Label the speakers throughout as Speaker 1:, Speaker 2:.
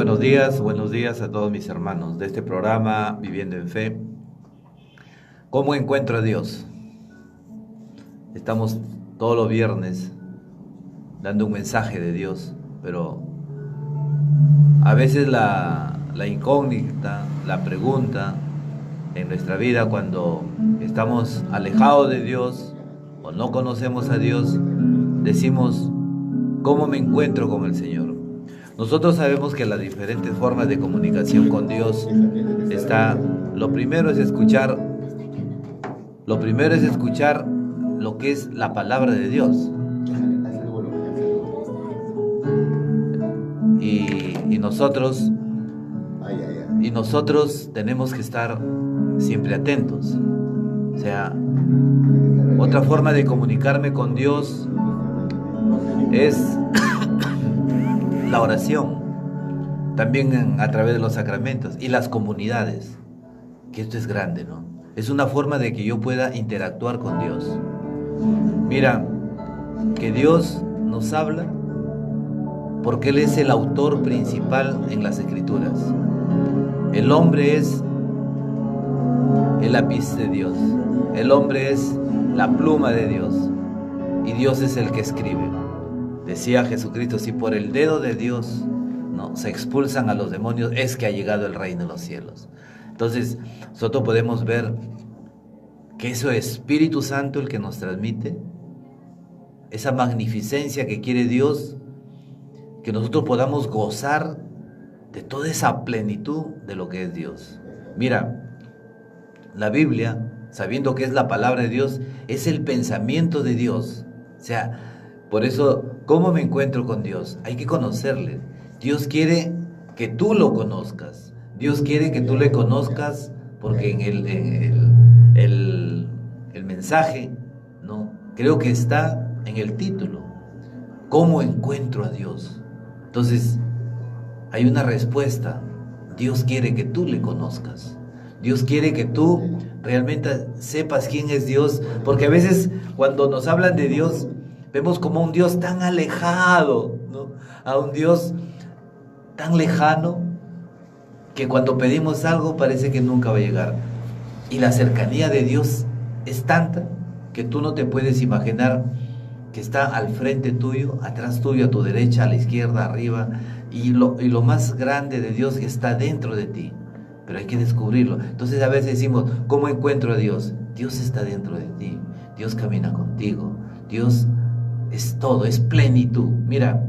Speaker 1: buenos días a todos mis hermanos de este programa Viviendo en Fe. ¿Cómo encuentro a Dios? Estamos todos los viernes dando un mensaje de Dios, pero a veces la incógnita, la pregunta en nuestra vida cuando estamos alejados de Dios o no conocemos a Dios, decimos, ¿cómo me encuentro con el Señor? Nosotros sabemos que las diferentes formas de comunicación con Dios lo primero es escuchar lo que es la palabra de Dios. Y nosotros tenemos que estar siempre atentos. O sea, otra forma de comunicarme con Dios es la oración, también a través de los sacramentos y las comunidades, que esto es grande, ¿no? Es una forma de que yo pueda interactuar con Dios. Mira, que Dios nos habla porque Él es el autor principal en las Escrituras. El hombre es el lápiz de Dios, el hombre es la pluma de Dios y Dios es el que escribe. Decía Jesucristo, si por el dedo de Dios no se expulsan a los demonios, es que ha llegado el reino de los cielos. Entonces, nosotros podemos ver que es el Espíritu Santo el que nos transmite esa magnificencia que quiere Dios, que nosotros podamos gozar de toda esa plenitud de lo que es Dios. Mira, la Biblia, sabiendo que es la palabra de Dios, es el pensamiento de Dios. O sea, por eso, ¿cómo me encuentro con Dios? Hay que conocerle. Dios quiere que tú lo conozcas. Dios quiere que tú le conozcas porque en el mensaje, ¿no? Creo que está en el título. ¿Cómo encuentro a Dios? Entonces, hay una respuesta. Dios quiere que tú le conozcas. Dios quiere que tú realmente sepas quién es Dios. Porque a veces cuando nos hablan de Dios, vemos como un Dios tan alejado, ¿no? A un Dios tan lejano que cuando pedimos algo parece que nunca va a llegar. Y la cercanía de Dios es tanta que tú no te puedes imaginar que está al frente tuyo, atrás tuyo, a tu derecha, a la izquierda, arriba. Y lo más grande de Dios está dentro de ti. Pero hay que descubrirlo. Entonces a veces decimos, ¿cómo encuentro a Dios? Dios está dentro de ti. Dios camina contigo. Dios es todo, es plenitud. Mira,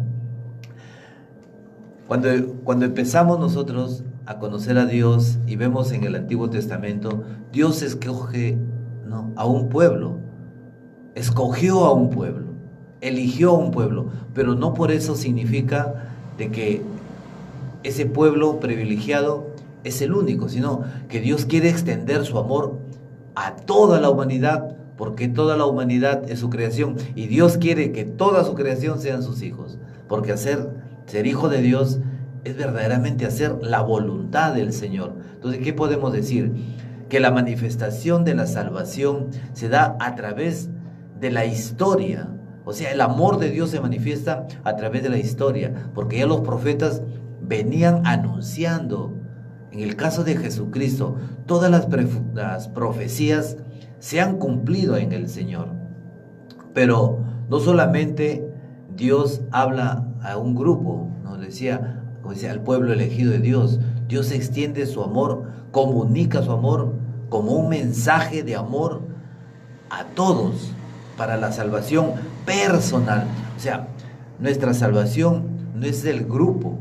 Speaker 1: cuando empezamos nosotros a conocer a Dios y vemos en el Antiguo Testamento, Dios escoge, ¿no?, a un pueblo, escogió a un pueblo, eligió a un pueblo, pero no por eso significa de que ese pueblo privilegiado es el único, sino que Dios quiere extender su amor a toda la humanidad, porque toda la humanidad es su creación y Dios quiere que toda su creación sean sus hijos, porque ser hijo de Dios es verdaderamente hacer la voluntad del Señor. Entonces, ¿qué podemos decir? Que la manifestación de la salvación se da a través de la historia. O sea, el amor de Dios se manifiesta a través de la historia, porque ya los profetas venían anunciando. En el caso de Jesucristo, todas las profecías se han cumplido en el Señor. Pero no solamente Dios habla a un grupo, ¿no? Como decía, al pueblo elegido de Dios. Dios extiende su amor, comunica su amor como un mensaje de amor a todos para la salvación personal. O sea, nuestra salvación no es del grupo.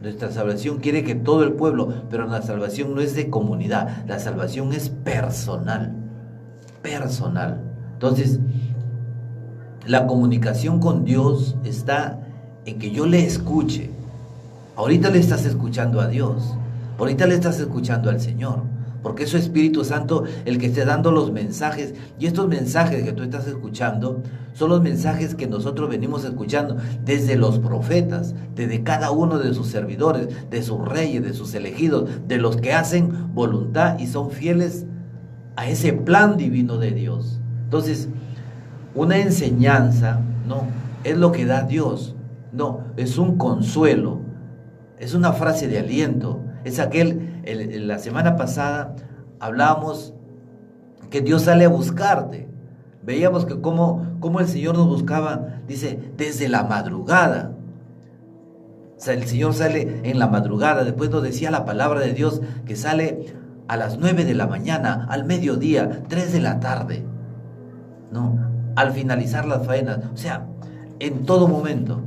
Speaker 1: Nuestra salvación quiere que todo el pueblo, pero la salvación no es de comunidad, la salvación es personal. Personal. Entonces, la comunicación con Dios está en que yo le escuche. Ahorita le estás escuchando a Dios, ahorita le estás escuchando al Señor, porque es su Espíritu Santo el que está dando los mensajes, y estos mensajes que tú estás escuchando son los mensajes que nosotros venimos escuchando desde los profetas, desde cada uno de sus servidores, de sus reyes, de sus elegidos, de los que hacen voluntad y son fieles a ese plan divino de Dios. Entonces, una enseñanza no es lo que da Dios, no, es un consuelo, es una frase de aliento. Es la semana pasada hablábamos que Dios sale a buscarte. Veíamos que cómo el Señor nos buscaba, dice, desde la madrugada. O sea, el Señor sale en la madrugada. Después nos decía la palabra de Dios que sale a las 9 de la mañana, al mediodía, 3 de la tarde, ¿no? Al finalizar las faenas. O sea, en todo momento.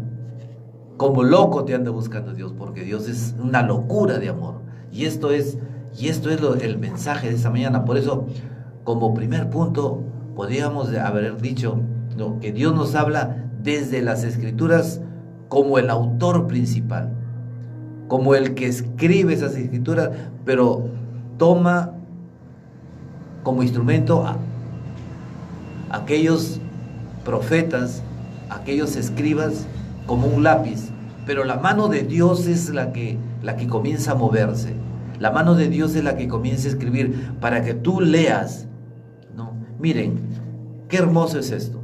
Speaker 1: Como loco te anda buscando Dios, porque Dios es una locura de amor. Y esto es el mensaje de esta mañana. Por eso, como primer punto, podríamos haber dicho, ¿no?, que Dios nos habla desde las Escrituras como el autor principal, como el que escribe esas Escrituras, pero toma como instrumento a aquellos profetas, aquellos escribas, como un lápiz, pero la mano de Dios es la que comienza a moverse. La mano de Dios es la que comienza a escribir para que tú leas, ¿no? Miren, qué hermoso es esto.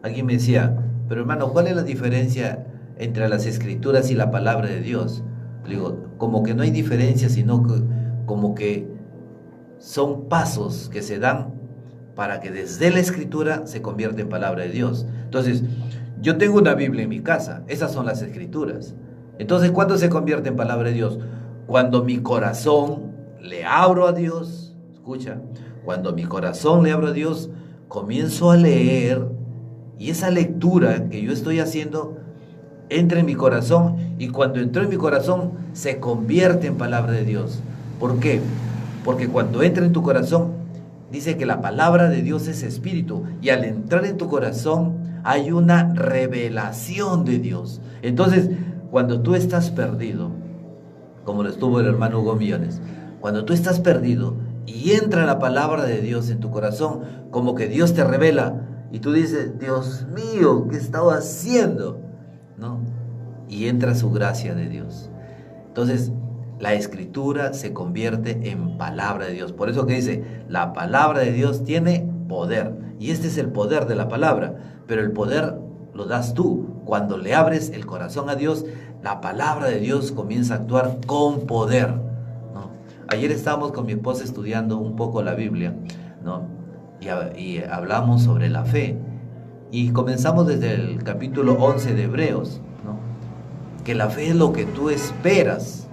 Speaker 1: Alguien me decía, pero hermano, ¿cuál es la diferencia entre las Escrituras y la palabra de Dios? Le digo, como que no hay diferencia, sino que como que son pasos que se dan para que desde la Escritura se convierta en palabra de Dios. Entonces, yo tengo una Biblia en mi casa, esas son las Escrituras. Entonces, ¿cuándo se convierte en palabra de Dios? Cuando mi corazón le abro a Dios, escucha, cuando mi corazón le abro a Dios, comienzo a leer, y esa lectura que yo estoy haciendo entra en mi corazón, y cuando entró en mi corazón se convierte en palabra de Dios. ¿Por qué? Porque cuando entra en tu corazón, dice que la palabra de Dios es espíritu, y al entrar en tu corazón hay una revelación de Dios. Entonces, cuando tú estás perdido, como lo estuvo el hermano Hugo Millones, cuando tú estás perdido y entra la palabra de Dios en tu corazón, como que Dios te revela, y tú dices, Dios mío, ¿qué he estado haciendo? ¿No? Y entra su gracia de Dios. Entonces, la Escritura se convierte en palabra de Dios. Por eso que dice, la palabra de Dios tiene poder. Y este es el poder de la palabra. Pero el poder lo das tú. Cuando le abres el corazón a Dios, la palabra de Dios comienza a actuar con poder, ¿no? Ayer estábamos con mi esposa estudiando un poco la Biblia, ¿no? Y hablamos sobre la fe. Y comenzamos desde el capítulo 11 de Hebreos, ¿no? Que la fe es lo que tú esperas.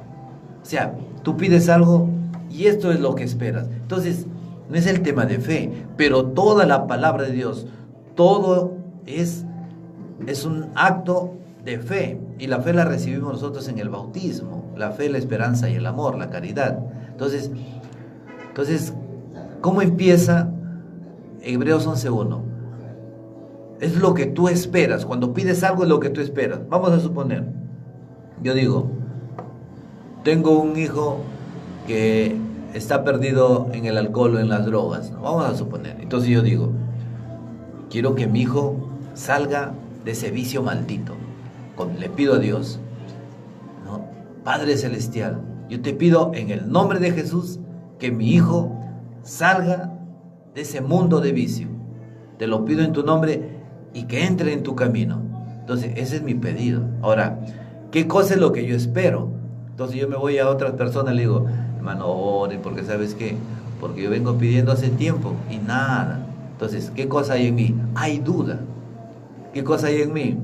Speaker 1: O sea, tú pides algo y esto es lo que esperas. Entonces, no es el tema de fe, pero toda la palabra de Dios, todo es un acto de fe. Y la fe la recibimos nosotros en el bautismo. La fe, la esperanza y el amor, la caridad. Entonces, ¿cómo empieza Hebreos 11:1? Es lo que tú esperas. Cuando pides algo es lo que tú esperas. Vamos a suponer, yo digo, tengo un hijo que está perdido en el alcohol o en las drogas, ¿no? Vamos a suponer. Entonces yo digo, quiero que mi hijo salga de ese vicio maldito. Le pido a Dios, ¿no? Padre Celestial, yo te pido en el nombre de Jesús que mi hijo salga de ese mundo de vicio. Te lo pido en tu nombre y que entre en tu camino. Entonces, ese es mi pedido. Ahora, ¿qué cosa es lo que yo espero? Entonces yo me voy a otras personas y le digo, hermano, ore, porque ¿sabes qué? Porque yo vengo pidiendo hace tiempo y nada. Entonces, ¿qué cosa hay en mí? Hay duda. ¿Qué cosa hay en mí?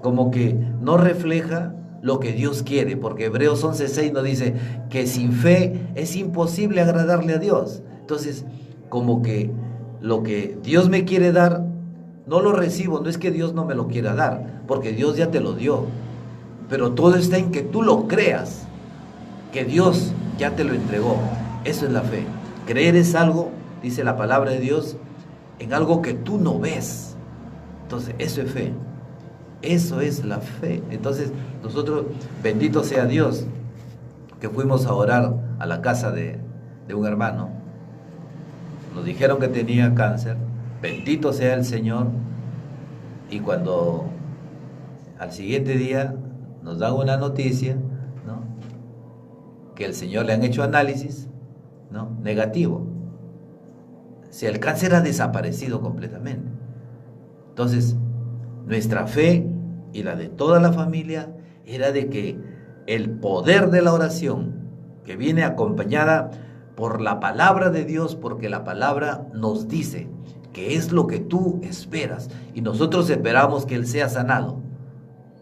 Speaker 1: Como que no refleja lo que Dios quiere, porque Hebreos 11:6 nos dice que sin fe es imposible agradarle a Dios. Entonces, como que lo que Dios me quiere dar, no lo recibo. No es que Dios no me lo quiera dar, porque Dios ya te lo dio. Pero todo está en que tú lo creas, que Dios ya te lo entregó. Eso es la fe. Creer es algo, dice la palabra de Dios, en algo que tú no ves. Entonces, eso es fe. Eso es la fe. Entonces, nosotros, bendito sea Dios, que fuimos a orar a la casa de un hermano. Nos dijeron que tenía cáncer. Bendito sea el Señor. Y cuando al siguiente día nos dan una noticia, ¿no?, que el Señor le han hecho análisis, ¿no?, negativo. Si el cáncer ha desaparecido completamente. Entonces, nuestra fe y la de toda la familia era de que el poder de la oración, que viene acompañada por la palabra de Dios, porque la palabra nos dice que es lo que tú esperas, y nosotros esperamos que Él sea sanado,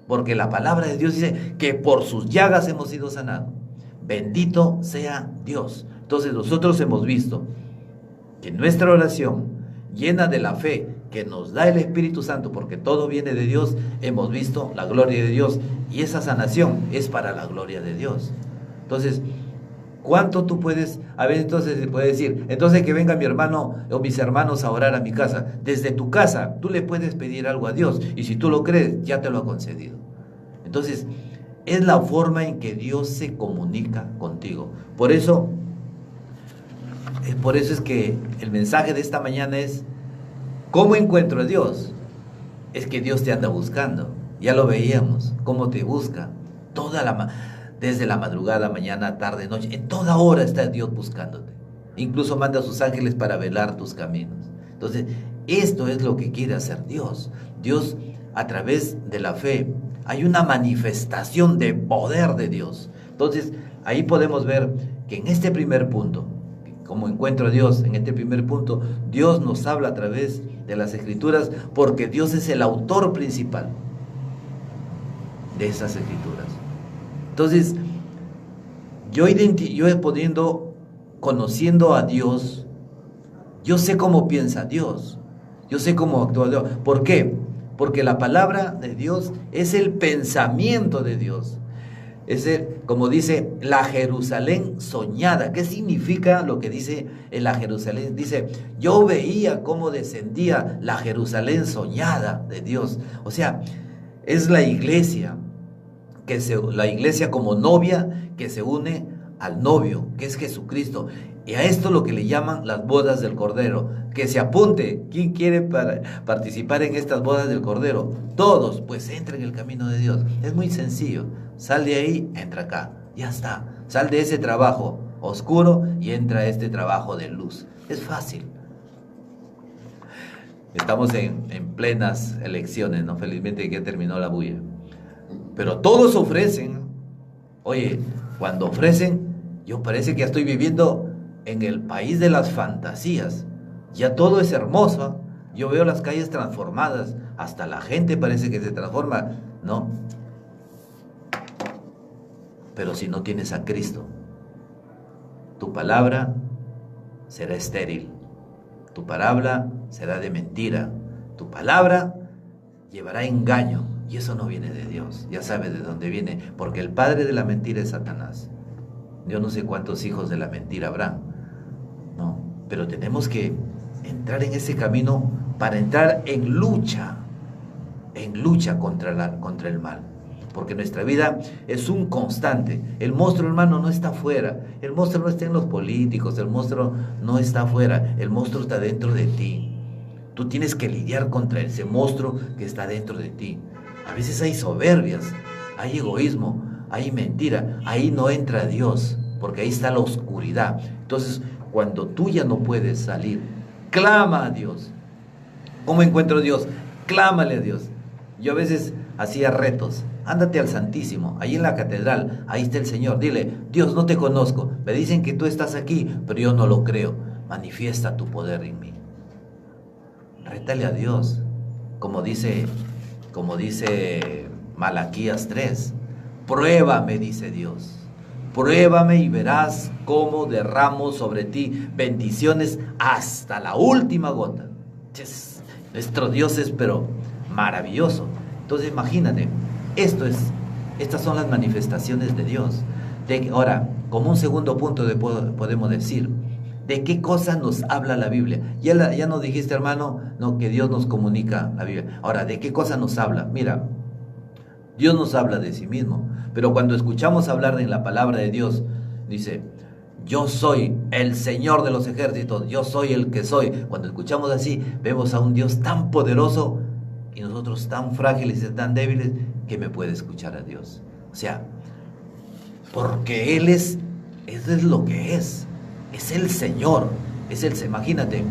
Speaker 1: porque la palabra de Dios dice que por sus llagas hemos sido sanados. Bendito sea Dios. Entonces nosotros hemos visto que nuestra oración, llena de la fe que nos da el Espíritu Santo, porque todo viene de Dios, hemos visto la gloria de Dios, y esa sanación es para la gloria de Dios. Entonces, ¿cuánto tú puedes? A ver, entonces se puede decir, entonces que venga mi hermano o mis hermanos a orar a mi casa. Desde tu casa tú le puedes pedir algo a Dios, y si tú lo crees, ya te lo ha concedido. Entonces, es la forma en que Dios se comunica contigo. Por eso es que el mensaje de esta mañana es: ¿cómo encuentro a Dios? Es que Dios te anda buscando. Ya lo veíamos, cómo te busca. Desde la madrugada, mañana, tarde, noche, en toda hora está Dios buscándote. Incluso manda a sus ángeles para velar tus caminos. Entonces, esto es lo que quiere hacer Dios. Dios, a través de la fe, hay una manifestación de poder de Dios. Entonces, ahí podemos ver que en este primer punto, como encuentro a Dios, en este primer punto, Dios nos habla a través de las Escrituras, porque Dios es el autor principal de esas Escrituras. Entonces, conociendo a Dios, yo sé cómo piensa Dios, yo sé cómo actúa Dios. ¿Por qué? Porque la palabra de Dios es el pensamiento de Dios. Como dice, la Jerusalén soñada. ¿Qué significa lo que dice en la Jerusalén? Dice, yo veía cómo descendía la Jerusalén soñada de Dios. O sea, es la iglesia, la iglesia como novia que se une al novio, que es Jesucristo. Y a esto lo que le llaman las bodas del Cordero. Que se apunte. ¿Quién quiere participar en estas bodas del Cordero? Todos, pues entra en el camino de Dios. Es muy sencillo. Sal de ahí, entra acá. Ya está. Sal de ese trabajo oscuro y entra a este trabajo de luz. Es fácil. Estamos en plenas elecciones, ¿no? Felizmente que terminó la bulla. Pero todos ofrecen. Oye, cuando ofrecen, yo parece que ya estoy viviendo en el país de las fantasías. Ya todo es hermoso. Yo veo las calles transformadas. Hasta la gente parece que se transforma, ¿no? Pero si no tienes a Cristo, tu palabra será estéril. Tu palabra será de mentira. Tu palabra llevará engaño. Y eso no viene de Dios. Ya sabes de dónde viene. Porque el padre de la mentira es Satanás. Yo no sé cuántos hijos de la mentira habrán, ¿no? Pero tenemos que entrar en ese camino para entrar en lucha contra el mal. Porque nuestra vida es un constante. El monstruo, hermano, no está afuera. El monstruo no está en los políticos. El monstruo no está afuera. El monstruo está dentro de ti. Tú tienes que lidiar contra ese monstruo que está dentro de ti. A veces hay soberbias, hay egoísmo, hay mentira. Ahí no entra Dios, porque ahí está la oscuridad. Entonces, cuando tú ya no puedes salir, clama a Dios. ¿Cómo encuentro a Dios? Clámale a Dios. Yo a veces hacía retos. Ándate al Santísimo, ahí en la catedral, ahí está el Señor. Dile, Dios, no te conozco. Me dicen que tú estás aquí, pero yo no lo creo. Manifiesta tu poder en mí. Rétale a Dios, como dice Malaquías 3. Pruébame, dice Dios. Pruébame y verás cómo derramo sobre ti bendiciones hasta la última gota. Nuestro Dios es pero maravilloso. Entonces imagínate, estas son las manifestaciones de Dios. Ahora, como un segundo punto podemos decir, ¿de qué cosa nos habla la Biblia? Ya nos dijiste, hermano, no, que Dios nos comunica la Biblia. Ahora, ¿de qué cosa nos habla? Mira, Dios nos habla de sí mismo, pero cuando escuchamos hablar en la palabra de Dios, dice, yo soy el Señor de los ejércitos, yo soy el que soy. Cuando escuchamos así, vemos a un Dios tan poderoso y nosotros tan frágiles y tan débiles, que me puede escuchar a Dios. O sea, porque eso es lo que es el Señor, imagínate,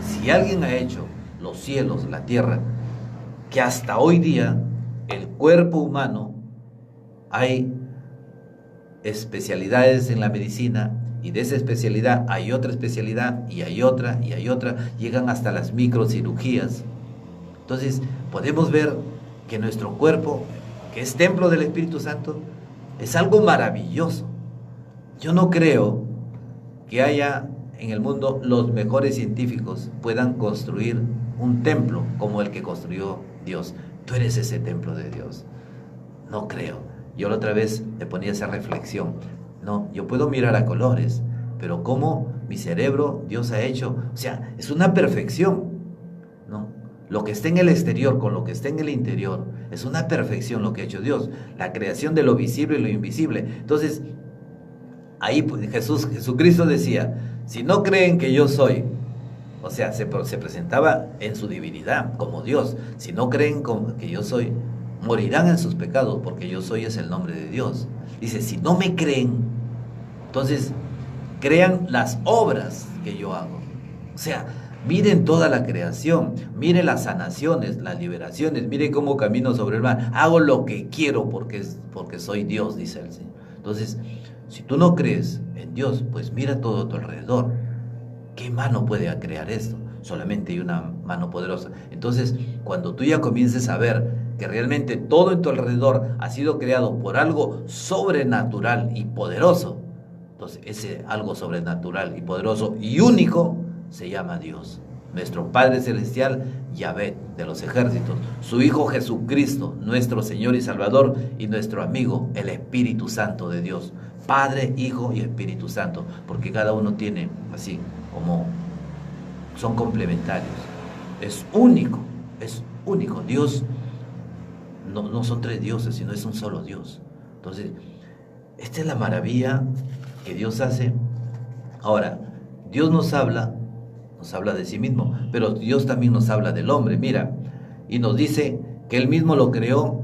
Speaker 1: si alguien ha hecho los cielos, la tierra, que hasta hoy día el cuerpo humano hay especialidades en la medicina, y de esa especialidad hay otra especialidad, y hay otra, y hay otra, llegan hasta las microcirugías. Entonces, podemos ver que nuestro cuerpo, que es templo del Espíritu Santo, es algo maravilloso. Yo no creo que haya en el mundo los mejores científicos puedan construir un templo como el que construyó Dios. Tú eres ese templo de Dios. No creo. Yo la otra vez le ponía esa reflexión. No, yo puedo mirar a colores, pero cómo mi cerebro Dios ha hecho, o sea, es una perfección, ¿no? Lo que está en el exterior con lo que está en el interior es una perfección lo que ha hecho Dios, la creación de lo visible y lo invisible. Entonces, ahí pues, Jesucristo decía, si no creen que yo soy, o sea, se presentaba en su divinidad como Dios, si no creen que yo soy, morirán en sus pecados, porque yo soy es el nombre de Dios. Dice, si no me creen, entonces crean las obras que yo hago. O sea, miren toda la creación, miren las sanaciones, las liberaciones, miren cómo camino sobre el mar. Hago lo que quiero porque soy Dios, dice el Señor. Entonces, si tú no crees en Dios, pues mira todo a tu alrededor. ¿Qué mano puede crear esto? Solamente hay una mano poderosa. Entonces, cuando tú ya comiences a ver que realmente todo en tu alrededor ha sido creado por algo sobrenatural y poderoso, entonces ese algo sobrenatural y poderoso y único se llama Dios. Nuestro Padre Celestial, Yahvé de los ejércitos, su Hijo Jesucristo, nuestro Señor y Salvador, y nuestro amigo, el Espíritu Santo de Dios. Padre, Hijo y Espíritu Santo, porque cada uno tiene así como son complementarios. Es único, es único. Dios no son tres dioses, sino es un solo Dios. Entonces, esta es la maravilla que Dios hace. Ahora, Dios nos habla de sí mismo, pero Dios también nos habla del hombre, mira, y nos dice que Él mismo lo creó.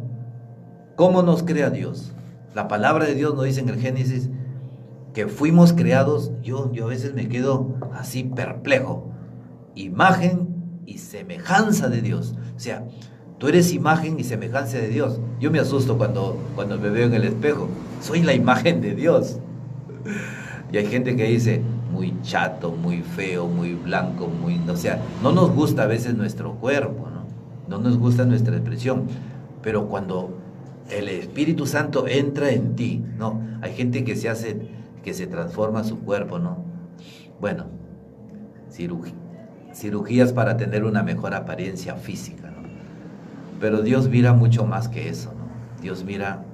Speaker 1: ¿Cómo nos crea Dios? La palabra de Dios nos dice en el Génesis que fuimos creados, yo a veces me quedo así perplejo, imagen y semejanza de Dios. O sea, tú eres imagen y semejanza de Dios. Yo me asusto cuando me veo en el espejo, soy la imagen de Dios. Y hay gente que dice, muy chato, muy feo, muy blanco, o sea, no nos gusta a veces nuestro cuerpo, ¿no? No nos gusta nuestra expresión, pero cuando el Espíritu Santo entra en ti, ¿no? Hay gente que se transforma su cuerpo, ¿no? Bueno, cirugías para tener una mejor apariencia física, ¿no? Pero Dios mira mucho más que eso, ¿no? Dios mira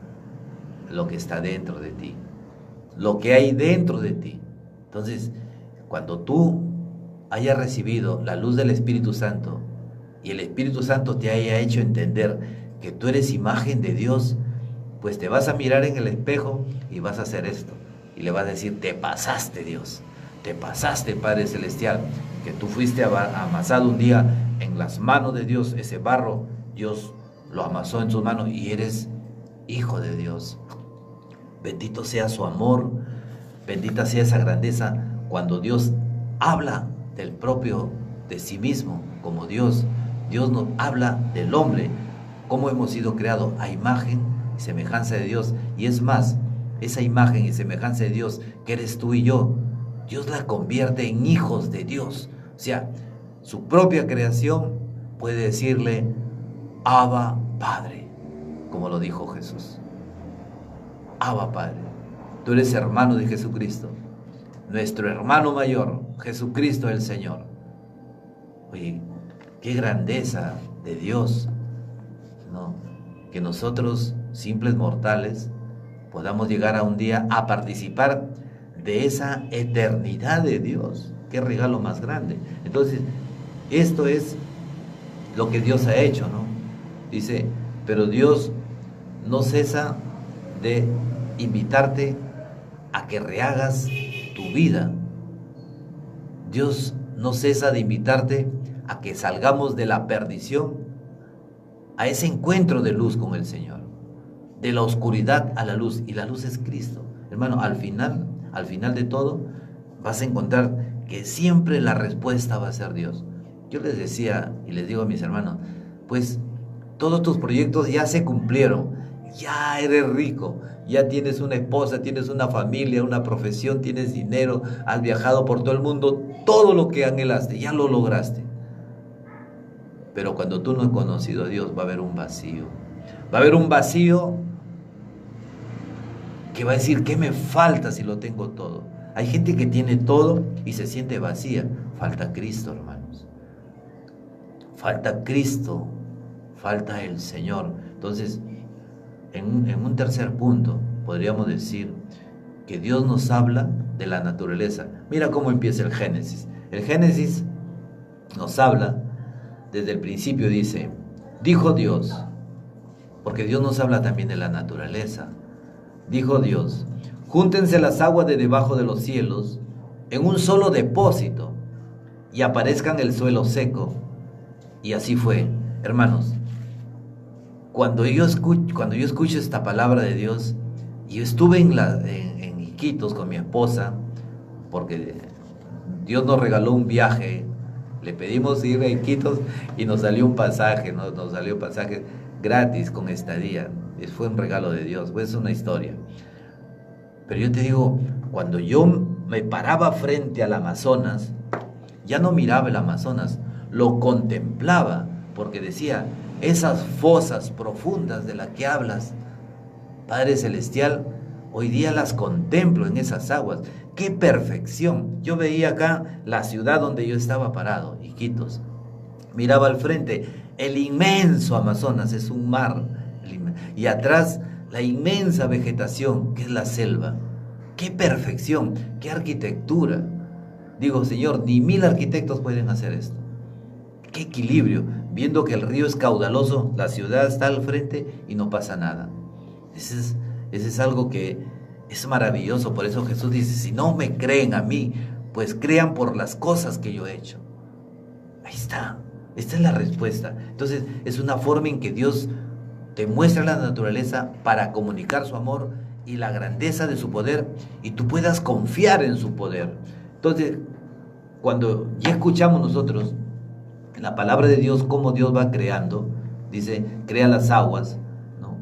Speaker 1: lo que está dentro de ti, lo que hay dentro de ti. Entonces, cuando tú hayas recibido la luz del Espíritu Santo y el Espíritu Santo te haya hecho entender que tú eres imagen de Dios, pues te vas a mirar en el espejo y vas a hacer esto. Y le vas a decir, te pasaste, Dios, te pasaste, Padre Celestial, que tú fuiste amasado un día en las manos de Dios, ese barro, Dios lo amasó en sus manos y eres hijo de Dios. Bendito sea su amor, bendita sea esa grandeza cuando Dios habla de sí mismo como Dios. Dios nos habla del hombre, cómo hemos sido creados a imagen y semejanza de Dios. Y es más, esa imagen y semejanza de Dios que eres tú y yo, Dios la convierte en hijos de Dios. O sea, su propia creación puede decirle, Abba Padre, como lo dijo Jesús. Abba Padre, tú eres hermano de Jesucristo, nuestro hermano mayor, Jesucristo el Señor. Oye, qué grandeza de Dios, ¿no? Que nosotros, simples mortales, podamos llegar a un día a participar de esa eternidad de Dios. Qué regalo más grande. Entonces, esto es lo que Dios ha hecho, ¿no? Dice, pero Dios no cesa de invitarte a que rehagas tu vida. Dios no cesa de invitarte a que salgamos de la perdición a ese encuentro de luz con el Señor, de la oscuridad a la luz, y la luz es Cristo. Hermano, al final de todo, vas a encontrar que siempre la respuesta va a ser Dios. Yo les decía y les digo a mis hermanos, pues todos tus proyectos ya se cumplieron. ya eres rico, ya tienes una esposa, tienes una familia, una profesión, tienes dinero, has viajado por todo el mundo, todo lo que anhelaste, ya lo lograste. Pero cuando tú no has conocido a Dios, va a haber un vacío. Va a haber un vacío que va a decir, ¿qué me falta si lo tengo todo? Hay gente que tiene todo y se siente vacía. Falta Cristo, hermanos. Falta Cristo, falta el Señor. Entonces, en un tercer punto, podríamos decir que Dios nos habla de la naturaleza. Mira cómo empieza el Génesis. El Génesis nos habla, desde el principio dice, dijo Dios, porque Dios nos habla también de la naturaleza. Dijo Dios, júntense las aguas de debajo de los cielos en un solo depósito y aparezcan el suelo seco. Y así fue. Hermanos, cuando yo escucho esta palabra de Dios, yo estuve en Iquitos con mi esposa, porque Dios nos regaló un viaje, le pedimos ir a Iquitos y nos salió un pasaje, ¿no? Nos salió un pasaje gratis con estadía. Fue un regalo de Dios, pues es una historia. Pero yo te digo, cuando yo me paraba frente al Amazonas, ya no miraba el Amazonas, lo contemplaba, porque decía, esas fosas profundas de las que hablas, Padre Celestial, hoy día las contemplo en esas aguas. ¡Qué perfección! Yo veía acá la ciudad donde yo estaba parado, Iquitos. Miraba al frente, el inmenso Amazonas, es un mar. Y atrás, la inmensa vegetación, que es la selva. ¡Qué perfección! ¡Qué arquitectura! Digo, Señor, ni 1000 arquitectos pueden hacer esto. ¡Qué equilibrio! Viendo que el río es caudaloso, la ciudad está al frente y no pasa nada. Ese es algo que es maravilloso. Por eso Jesús dice, si no me creen a mí, pues crean por las cosas que yo he hecho. Ahí está. Esta es la respuesta. Entonces, es una forma en que Dios te muestra la naturaleza para comunicar su amor y la grandeza de su poder, y tú puedas confiar en su poder. Entonces, cuando ya escuchamos nosotros la palabra de Dios, cómo Dios va creando, dice, crea las aguas, ¿no?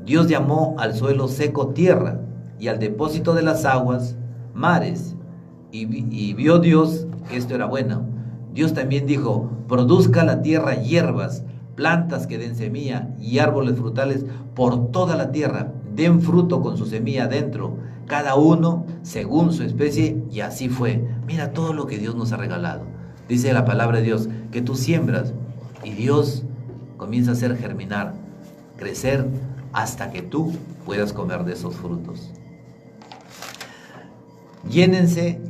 Speaker 1: Dios llamó al suelo seco tierra, y al depósito de las aguas mares, y vio Dios que esto era bueno. Dios también dijo, produzca la tierra hierbas, plantas que den semilla y árboles frutales por toda la tierra, den fruto con su semilla dentro, cada uno según su especie, y así fue. Mira todo lo que Dios nos ha regalado. Dice la palabra de Dios, que tú siembras y Dios comienza a hacer germinar, crecer, hasta que tú puedas comer de esos frutos. Llénense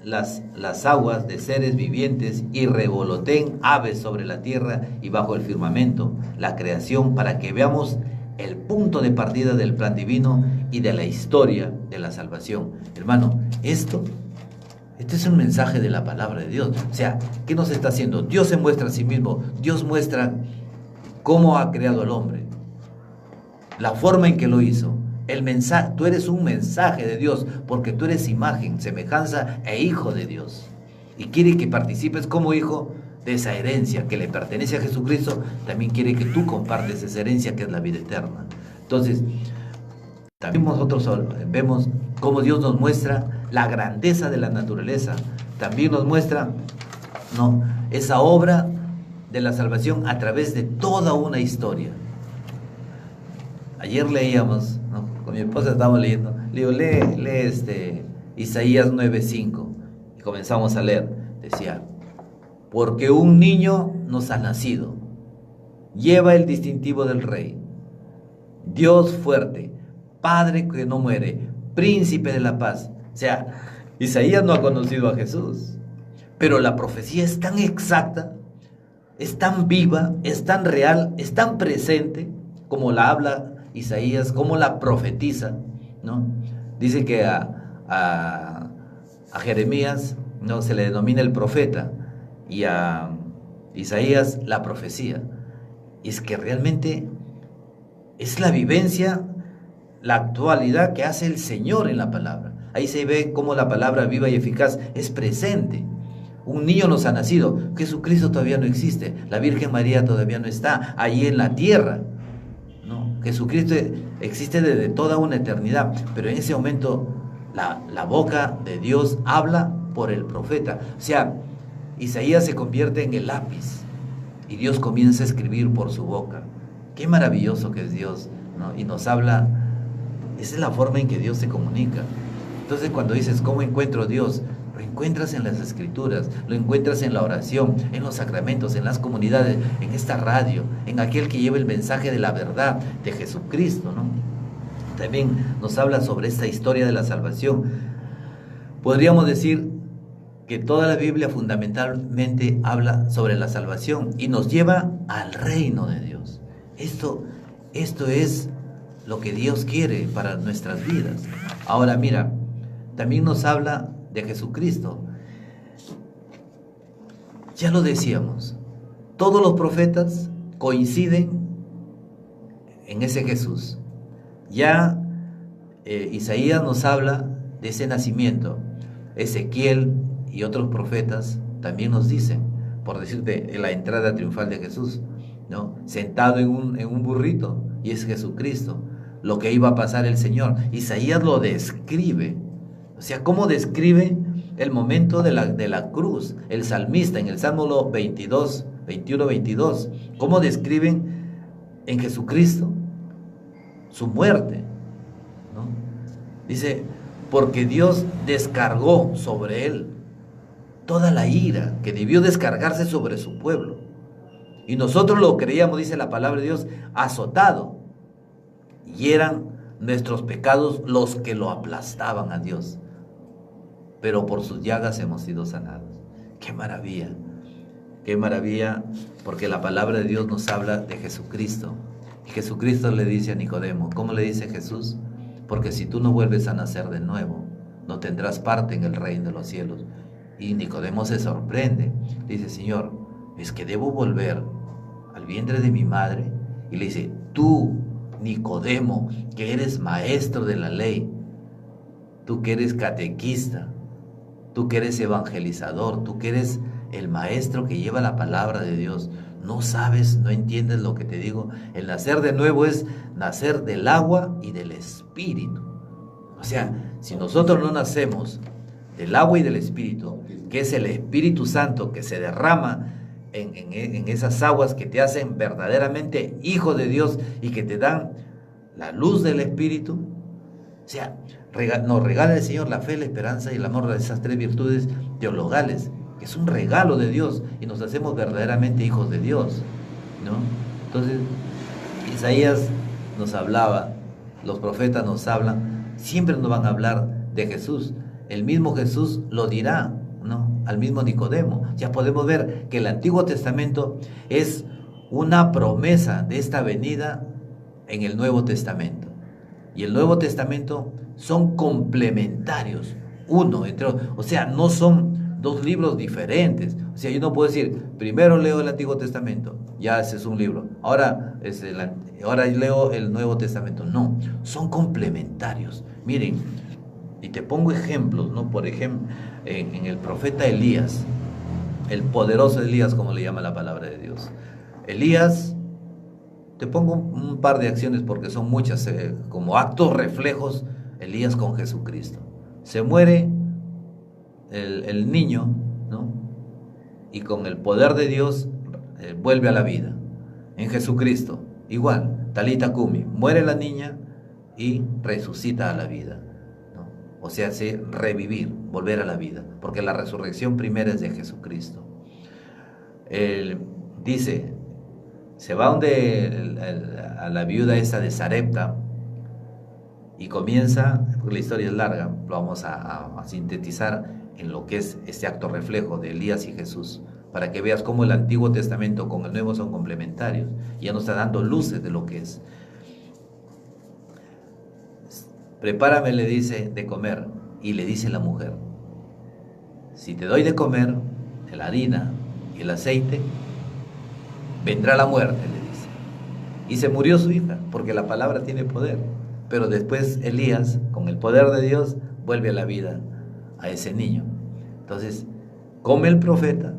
Speaker 1: las aguas de seres vivientes y revoloteen aves sobre la tierra y bajo el firmamento, la creación, para que veamos el punto de partida del plan divino y de la historia de la salvación. Hermano, este es un mensaje de la palabra de Dios. O sea, ¿qué nos está haciendo? Dios se muestra a sí mismo. Dios muestra cómo ha creado al hombre, la forma en que lo hizo. El mensaje, tú eres un mensaje de Dios, porque tú eres imagen, semejanza e hijo de Dios. Y quiere que participes como hijo de esa herencia que le pertenece a Jesucristo. También quiere que tú compartes esa herencia que es la vida eterna. Entonces, también nosotros vemos cómo Dios nos muestra la grandeza de la naturaleza. También nos muestra, ¿no?, esa obra de la salvación a través de toda una historia. Ayer leíamos, ¿no?, con mi esposa estábamos leyendo, le digo, lee Isaías 9:5, y comenzamos a leer. Decía, porque un niño nos ha nacido, lleva el distintivo del rey, Dios fuerte, Padre que no muere, Príncipe de la paz. O sea, Isaías no ha conocido a Jesús, pero la profecía es tan exacta, es tan viva, es tan real, es tan presente, como la habla Isaías, como la profetiza, ¿no? Dice que a Jeremías, ¿no?, se le denomina el profeta, y a Isaías la profecía. Y es que realmente es la vivencia, la actualidad que hace el Señor en la palabra. Ahí se ve cómo la palabra viva y eficaz es presente. Un niño nos ha nacido. Jesucristo todavía no existe. La Virgen María todavía no está ahí en la tierra, ¿no? Jesucristo existe desde toda una eternidad, pero en ese momento la boca de Dios habla por el profeta. O sea, Isaías se convierte en el lápiz y Dios comienza a escribir por su boca. Qué maravilloso que es Dios, ¿no? Y nos habla, esa es la forma en que Dios se comunica. Entonces cuando dices, ¿cómo encuentro a Dios? Lo encuentras en las escrituras, lo encuentras en la oración, en los sacramentos, en las comunidades, en esta radio, en aquel que lleva el mensaje de la verdad de Jesucristo, ¿no? También nos habla sobre esta historia de la salvación. Podríamos decir que toda la Biblia fundamentalmente habla sobre la salvación y nos lleva al reino de Dios. Esto es lo que Dios quiere para nuestras vidas. Ahora mira, también nos habla de Jesucristo. Ya lo decíamos, todos los profetas coinciden en ese Jesús. Ya Isaías nos habla de ese nacimiento. Ezequiel y otros profetas también nos dicen, por decirte, la entrada triunfal de Jesús, ¿no? Sentado en un burrito, y es Jesucristo, lo que iba a pasar el Señor. Isaías lo describe. O sea, ¿cómo describe el momento de la cruz? El salmista en el Salmo 21-22, ¿cómo describen en Jesucristo su muerte? ¿No? Dice, porque Dios descargó sobre él toda la ira que debió descargarse sobre su pueblo. Y nosotros lo creíamos, dice la palabra de Dios, azotado. Y eran nuestros pecados los que lo aplastaban a Dios. Pero por sus llagas hemos sido sanados. ¡Qué maravilla! ¡Qué maravilla! Porque la palabra de Dios nos habla de Jesucristo. Y Jesucristo le dice a Nicodemo, ¿cómo le dice Jesús? Porque si tú no vuelves a nacer de nuevo, no tendrás parte en el reino de los cielos. Y Nicodemo se sorprende. Dice, Señor, es que debo volver al vientre de mi madre. Y le dice, tú, Nicodemo, que eres maestro de la ley, tú que eres catequista, tú que eres evangelizador, tú que eres el maestro que lleva la palabra de Dios, no sabes, no entiendes lo que te digo. El nacer de nuevo es nacer del agua y del espíritu. O sea, si nosotros no nacemos del agua y del espíritu, que es el Espíritu Santo que se derrama en esas aguas que te hacen verdaderamente hijo de Dios y que te dan la luz del Espíritu, o sea, nos regala el Señor la fe, la esperanza y el amor, de esas tres virtudes teologales, que es un regalo de Dios y nos hacemos verdaderamente hijos de Dios, ¿no? Entonces, Isaías nos hablaba, los profetas nos hablan, siempre nos van a hablar de Jesús. El mismo Jesús lo dirá, ¿no? Al mismo Nicodemo. Ya podemos ver que el Antiguo Testamento es una promesa de esta venida en el Nuevo Testamento. Y el Nuevo Testamento son complementarios, uno entre otro. O sea, no son dos libros diferentes. O sea, yo no puedo decir, primero leo el Antiguo Testamento, ya ese es un libro. Ahora leo el Nuevo Testamento. No, son complementarios. Miren, y te pongo ejemplos, ¿no? Por ejemplo, en el profeta Elías, el poderoso Elías, como le llama la palabra de Dios. Elías, te pongo un par de acciones porque son muchas, como actos reflejos, Elías con Jesucristo. Se muere el niño, ¿no? Y con el poder de Dios vuelve a la vida. En Jesucristo, igual, Talita Kumi, muere la niña y resucita a la vida. O sea, hace revivir, volver a la vida, porque la resurrección primera es de Jesucristo. Dice, se va a la viuda esa de Sarepta y comienza, porque la historia es larga, lo vamos a sintetizar en lo que es este acto reflejo de Elías y Jesús, para que veas cómo el Antiguo Testamento con el Nuevo son complementarios, y ya nos está dando luces de lo que es. Prepárame, le dice, de comer. Y le dice la mujer, si te doy de comer la harina y el aceite, vendrá la muerte, le dice. Y se murió su hija, porque la palabra tiene poder. Pero después Elías, con el poder de Dios, vuelve a la vida a ese niño. Entonces, come el profeta,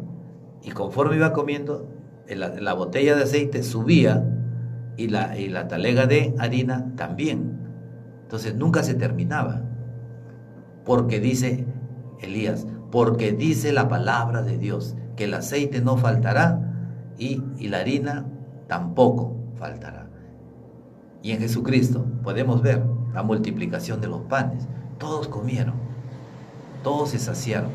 Speaker 1: y conforme iba comiendo, la botella de aceite subía, y la talega de harina también. Entonces nunca se terminaba. Porque dice Elías, porque dice la palabra de Dios, que el aceite no faltará y la harina tampoco faltará. Y en Jesucristo podemos ver la multiplicación de los panes. Todos comieron, todos se saciaron.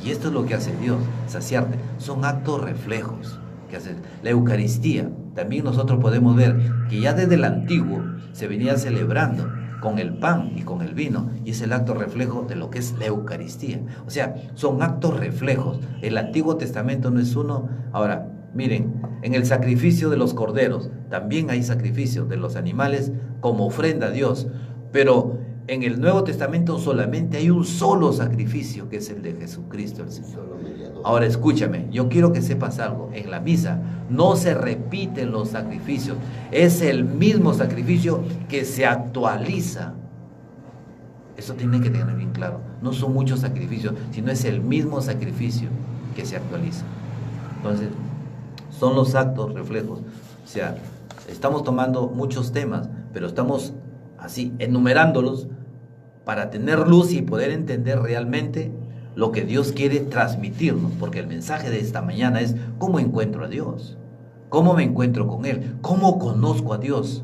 Speaker 1: Y esto es lo que hace Dios, saciarte. Son actos reflejos que hace la Eucaristía. También nosotros podemos ver que ya desde el antiguo se venía celebrando con el pan y con el vino, y es el acto reflejo de lo que es la Eucaristía. O sea, son actos reflejos. El Antiguo Testamento no es uno. Ahora, miren, en el sacrificio de los corderos, también hay sacrificios de los animales como ofrenda a Dios, pero en el Nuevo Testamento solamente hay un solo sacrificio, que es el de Jesucristo el Señor. Ahora escúchame, yo quiero que sepas algo. En la misa no se repiten los sacrificios, es el mismo sacrificio que se actualiza. Eso tiene que tener bien claro. No son muchos sacrificios, sino es el mismo sacrificio que se actualiza. Entonces, son los actos reflejos. O sea, estamos tomando muchos temas, pero estamos así enumerándolos para tener luz y poder entender realmente lo que Dios quiere transmitirnos, porque el mensaje de esta mañana es: ¿cómo encuentro a Dios? ¿Cómo me encuentro con Él? ¿Cómo conozco a Dios?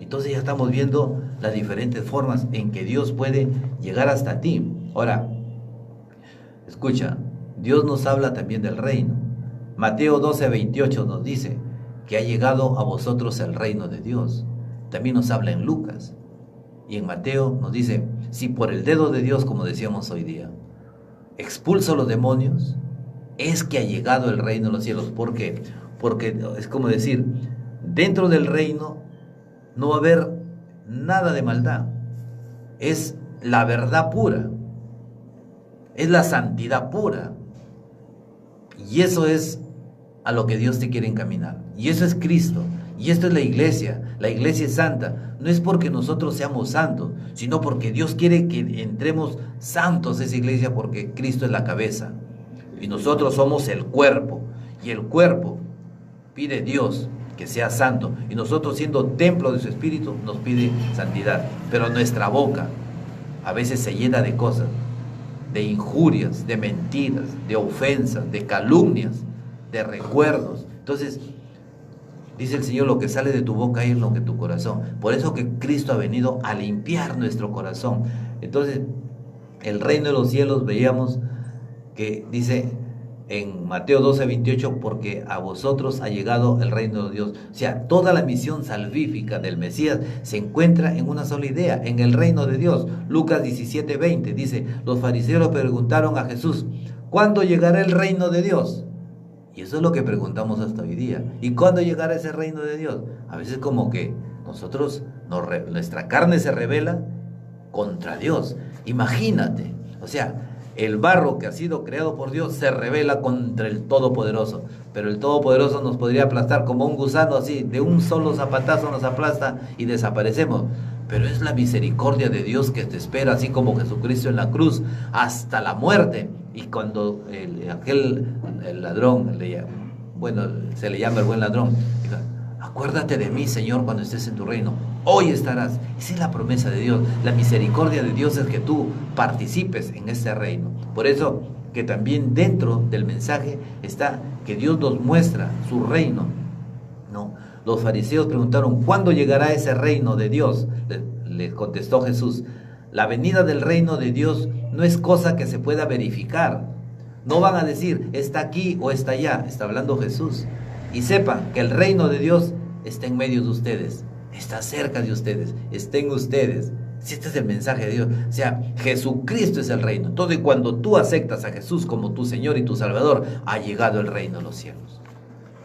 Speaker 1: Entonces ya estamos viendo las diferentes formas en que Dios puede llegar hasta ti. Ahora, escucha, Dios nos habla también del reino. Mateo 12:28 nos dice que ha llegado a vosotros el reino de Dios. También nos habla en Lucas. Y en Mateo nos dice: si por el dedo de Dios, como decíamos hoy día, expulso los demonios, es que ha llegado el reino de los cielos. ¿Por qué? Porque es como decir, dentro del reino no va a haber nada de maldad. Es la verdad pura. Es la santidad pura. Y eso es a lo que Dios te quiere encaminar. Y eso es Cristo. Y esto es la iglesia. La iglesia es santa. No es porque nosotros seamos santos, sino porque Dios quiere que entremos santos a esa iglesia, porque Cristo es la cabeza. Y nosotros somos el cuerpo. Y el cuerpo pide a Dios que sea santo. Y nosotros, siendo templo de su Espíritu, nos pide santidad. Pero nuestra boca a veces se llena de cosas, de injurias, de mentiras, de ofensas, de calumnias, de recuerdos. Entonces, dice el Señor: lo que sale de tu boca es lo que tu corazón. Por eso que Cristo ha venido a limpiar nuestro corazón. Entonces, el reino de los cielos, veíamos que dice en Mateo 12:28, porque a vosotros ha llegado el reino de Dios. O sea, toda la misión salvífica del Mesías se encuentra en una sola idea: en el reino de Dios. Lucas 17:20 dice: los fariseos preguntaron a Jesús: ¿cuándo llegará el reino de Dios? Y eso es lo que preguntamos hasta hoy día. ¿Y cuándo llegará ese reino de Dios? A veces como que nuestra carne se rebela contra Dios. Imagínate, o sea, el barro que ha sido creado por Dios se rebela contra el Todopoderoso. Pero el Todopoderoso nos podría aplastar como un gusano, así, de un solo zapatazo nos aplasta y desaparecemos. Pero es la misericordia de Dios que te espera, así como Jesucristo en la cruz, hasta la muerte. Y cuando el ladrón, se le llama el buen ladrón, diga: acuérdate de mí, Señor, cuando estés en tu reino. Hoy estarás. Esa es la promesa de Dios. La misericordia de Dios es que tú participes en este reino. Por eso que también dentro del mensaje está que Dios nos muestra su reino. No, los fariseos preguntaron: ¿cuándo llegará ese reino de Dios? Les contestó Jesús: la venida del reino de Dios no es cosa que se pueda verificar. No van a decir está aquí o está allá. Está hablando Jesús. Y sepan que el reino de Dios está en medio de ustedes, está cerca de ustedes, está en ustedes. Si este es el mensaje de Dios, o sea, Jesucristo es el reino. Todo, y cuando tú aceptas a Jesús como tu Señor y tu Salvador, ha llegado el reino de los cielos.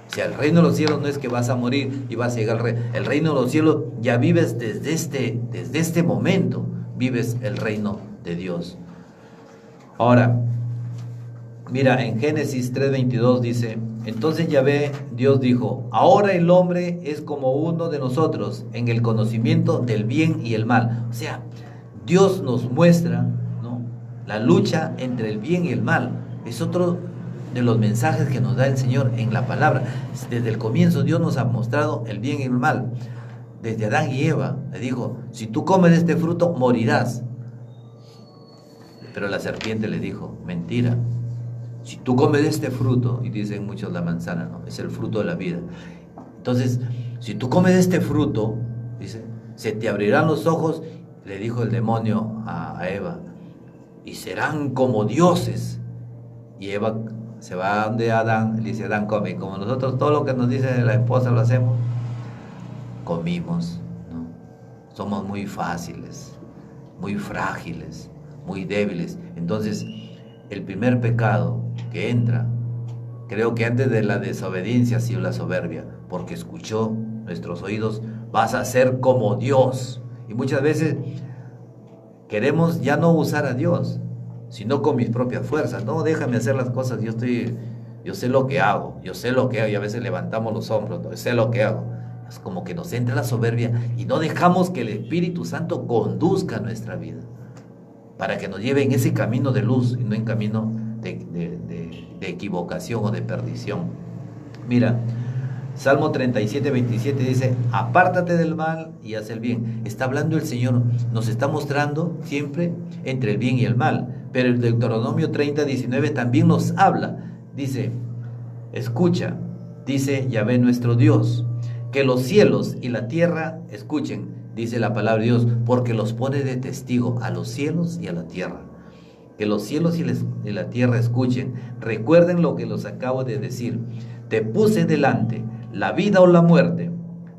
Speaker 1: O sea, el reino de los cielos no es que vas a morir y vas a llegar al reino. El reino de los cielos ya vives desde este momento, vives el reino de Dios. Ahora, mira, en Génesis 3:22 dice: entonces Yahvé, Dios dijo: ahora el hombre es como uno de nosotros en el conocimiento del bien y el mal. O sea, Dios nos muestra, ¿no?, la lucha entre el bien y el mal. Es otro de los mensajes que nos da el Señor en la palabra. Desde el comienzo Dios nos ha mostrado el bien y el mal. Desde Adán y Eva le dijo, si tú comes de este fruto morirás. Pero la serpiente le dijo, mentira. Si tú comes de este fruto, y dicen muchos la manzana, ¿no? Es el fruto de la vida. Entonces, si tú comes de este fruto, dice, se te abrirán los ojos, le dijo el demonio a Eva, y serán como dioses. Y Eva se va donde Adán, le dice, Adán, come. Y como nosotros todo lo que nos dice la esposa lo hacemos, comimos, ¿no? Somos muy fáciles, muy frágiles, muy débiles. Entonces, el primer pecado que entra, creo que antes de la desobediencia ha sido la soberbia, porque escuchó nuestros oídos, vas a ser como Dios. Y muchas veces queremos ya no usar a Dios, sino con mis propias fuerzas. No, déjame hacer las cosas, yo sé lo que hago, y a veces levantamos los hombros, no, yo sé lo que hago. Es como que nos entra la soberbia y no dejamos que el Espíritu Santo conduzca nuestra vida, para que nos lleve en ese camino de luz y no en camino de equivocación o de perdición. Mira, Salmo 37, 27 dice, apártate del mal y haz el bien. Está hablando el Señor, nos está mostrando siempre entre el bien y el mal. Pero el Deuteronomio 30, 19 también nos habla. Dice, escucha, dice Yahvé nuestro Dios, que los cielos y la tierra escuchen, dice la palabra de Dios, porque los pone de testigo a los cielos y a la tierra. Que los cielos y la tierra escuchen, recuerden lo que los acabo de decir. Te puse delante la vida o la muerte,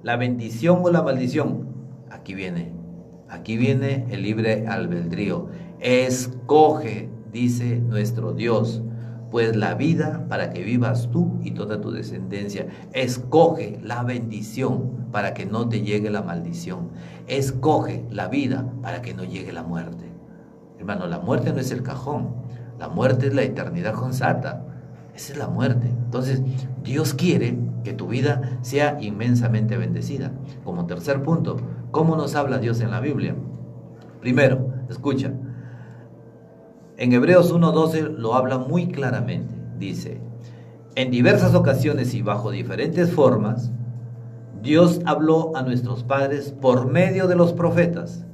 Speaker 1: la bendición o la maldición. Aquí viene el libre albedrío. Escoge, dice nuestro Dios, pues la vida para que vivas tú y toda tu descendencia. Escoge la bendición para que no te llegue la maldición. Escoge la vida para que no llegue la muerte. Hermano, la muerte no es el cajón, la muerte es la eternidad con Satan. Esa es la muerte. Entonces, Dios quiere que tu vida sea inmensamente bendecida. Como tercer punto, ¿cómo nos habla Dios en la Biblia? Primero, escucha, en Hebreos 1:12 lo habla muy claramente. Dice, en diversas ocasiones y bajo diferentes formas, Dios habló a nuestros padres por medio de los profetas.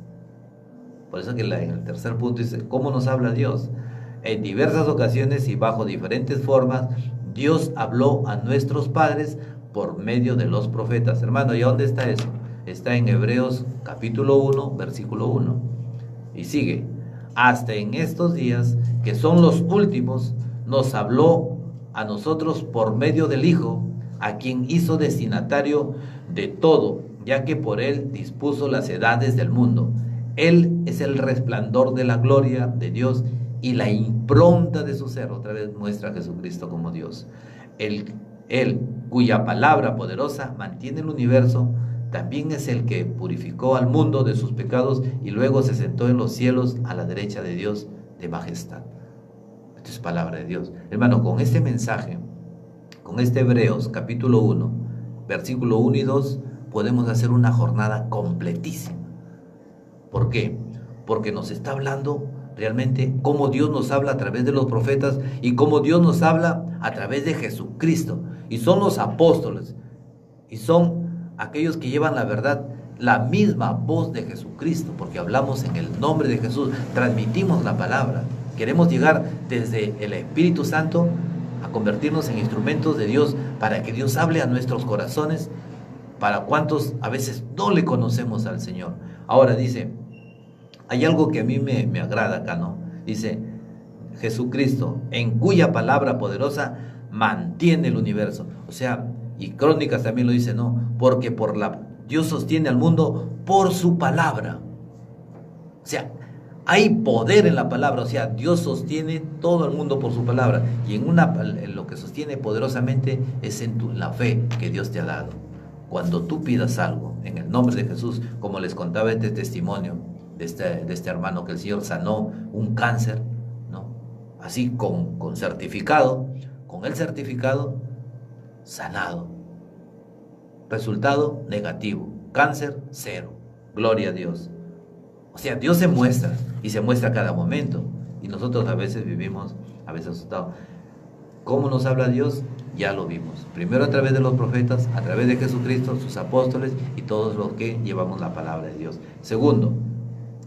Speaker 1: Por eso que en el tercer punto dice, ¿cómo nos habla Dios? En diversas ocasiones y bajo diferentes formas, Dios habló a nuestros padres por medio de los profetas. Hermano, ¿y dónde está eso? Está en Hebreos capítulo 1, versículo 1. Y sigue, hasta en estos días, que son los últimos, nos habló a nosotros por medio del Hijo, a quien hizo destinatario de todo, ya que por él dispuso las edades del mundo. Él es el resplandor de la gloria de Dios y la impronta de su ser. Otra vez muestra a Jesucristo como Dios. Él, cuya palabra poderosa mantiene el universo, también es el que purificó al mundo de sus pecados y luego se sentó en los cielos a la derecha de Dios de majestad. Esto es palabra de Dios. Hermano, con este mensaje, con este Hebreos capítulo 1, versículo 1 y 2, podemos hacer una jornada completísima. ¿Por qué? Porque nos está hablando realmente cómo Dios nos habla a través de los profetas y cómo Dios nos habla a través de Jesucristo. Y son los apóstoles, y son aquellos que llevan la verdad, la misma voz de Jesucristo, porque hablamos en el nombre de Jesús, transmitimos la palabra. Queremos llegar desde el Espíritu Santo a convertirnos en instrumentos de Dios para que Dios hable a nuestros corazones, para cuantos a veces no le conocemos al Señor. Ahora dice, hay algo que a mí me agrada acá, ¿no? Dice, Jesucristo, en cuya palabra poderosa mantiene el universo. O sea, y Crónicas también lo dice, ¿no? Porque Dios sostiene al mundo por su palabra. O sea, hay poder en la palabra. O sea, Dios sostiene todo el mundo por su palabra. Y en lo que sostiene poderosamente es en la fe que Dios te ha dado. Cuando tú pidas algo en el nombre de Jesús, como les contaba este testimonio de este hermano, que el Señor sanó un cáncer, ¿no? Así con certificado, con el certificado, sanado. Resultado negativo, cáncer 0. Gloria a Dios. O sea, Dios se muestra y se muestra a cada momento. Y nosotros a veces vivimos, a veces asustados. ¿Cómo nos habla Dios? Ya lo vimos. Primero a través de los profetas, a través de Jesucristo, sus apóstoles y todos los que llevamos la palabra de Dios. Segundo,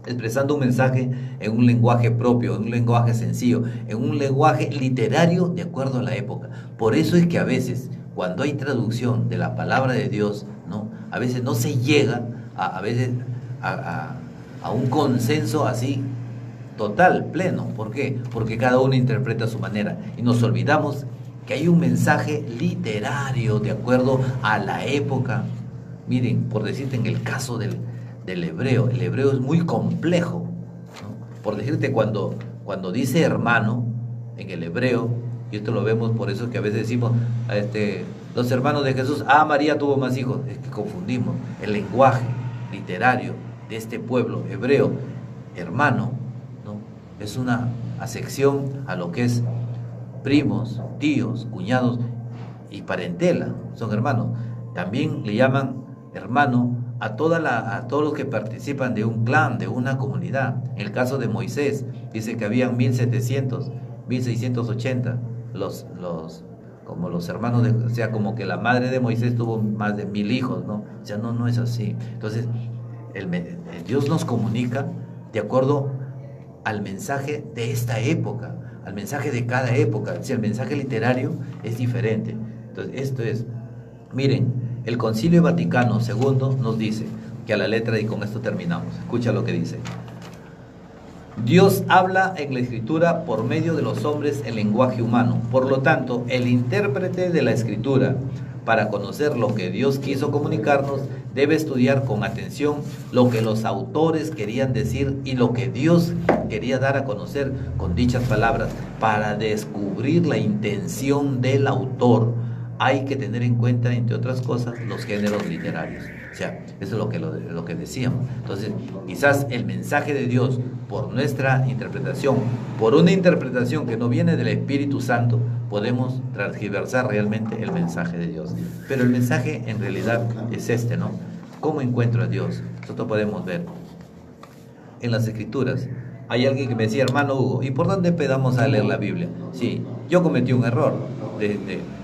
Speaker 1: expresando un mensaje en un lenguaje propio, en un lenguaje sencillo, en un lenguaje literario de acuerdo a la época. Por eso es que a veces, cuando hay traducción de la palabra de Dios, ¿no? A veces no se llega a veces a un consenso así total, pleno. ¿Por qué? Porque cada uno interpreta a su manera y nos olvidamos que hay un mensaje literario de acuerdo a la época. Miren, por decirte en el caso del hebreo, el hebreo es muy complejo, ¿no? Por decirte, cuando dice hermano en el hebreo, y esto lo vemos, por eso que a veces decimos, los hermanos de Jesús, María tuvo más hijos, es que confundimos el lenguaje literario de este pueblo hebreo. Hermano, ¿no? Es una acepción a lo que es primos, tíos, cuñados y parentela, son hermanos. También le llaman hermano a todos los que participan de un clan, de una comunidad. En el caso de Moisés, dice que habían 1680, como los hermanos o sea, como que la madre de Moisés tuvo más de 1000 hijos, ¿no? O sea, no es así. Entonces, Dios nos comunica de acuerdo al mensaje de esta época, al mensaje de cada época. Si el mensaje literario es diferente. Entonces, esto es, miren, el Concilio Vaticano II nos dice que a la letra, y con esto terminamos, escucha lo que dice: Dios habla en la Escritura por medio de los hombres en lenguaje humano. Por lo tanto, el intérprete de la Escritura, para conocer lo que Dios quiso comunicarnos, debe estudiar con atención lo que los autores querían decir y lo que Dios quería dar a conocer con dichas palabras. Para descubrir la intención del autor, hay que tener en cuenta, entre otras cosas, los géneros literarios. O sea, eso es lo que decíamos. Entonces, quizás el mensaje de Dios, por nuestra interpretación, por una interpretación que no viene del Espíritu Santo, podemos transgiversar realmente el mensaje de Dios. Pero el mensaje en realidad es este, ¿no? ¿Cómo encuentro a Dios? Nosotros podemos ver en las Escrituras. Hay alguien que me decía, hermano Hugo, ¿y por dónde empezamos a leer la Biblia? Sí, yo cometí un error,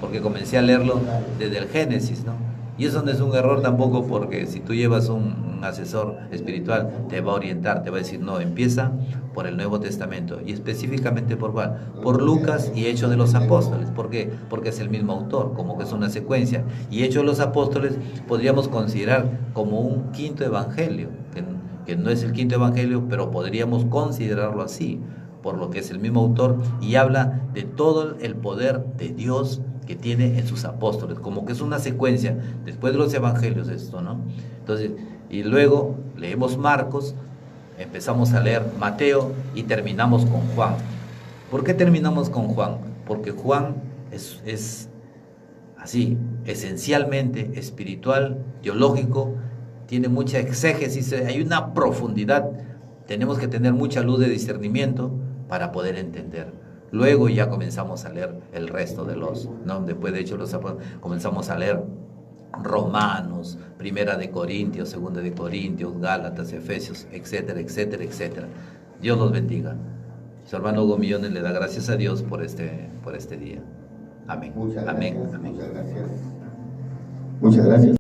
Speaker 1: porque comencé a leerlo desde el Génesis, ¿no? Y eso no es un error tampoco, porque si tú llevas un asesor espiritual, te va a orientar, te va a decir, no, empieza por el Nuevo Testamento. Y específicamente por cuál, por Lucas y Hechos de los Apóstoles. ¿Por qué? Porque es el mismo autor, como que es una secuencia. Y Hechos de los Apóstoles podríamos considerar como un quinto evangelio, que no es el quinto evangelio, pero podríamos considerarlo así, por lo que es el mismo autor y habla de todo el poder de Dios que tiene en sus apóstoles, como que es una secuencia después de los evangelios esto, ¿no? Entonces, y luego leemos Marcos, empezamos a leer Mateo y terminamos con Juan. ¿Por qué terminamos con Juan? Porque Juan es así, esencialmente espiritual, teológico, tiene mucha exégesis, hay una profundidad, tenemos que tener mucha luz de discernimiento para poder entender. Luego ya comenzamos a leer el resto de ¿no? Después de hecho comenzamos a leer Romanos, Primera de Corintios, Segunda de Corintios, Gálatas, Efesios, etcétera, etcétera, etcétera. Dios los bendiga. Su hermano Hugo Millones le da gracias a Dios por este día. Amén.
Speaker 2: Muchas gracias.
Speaker 1: Amén.
Speaker 2: Muchas gracias. Muchas gracias.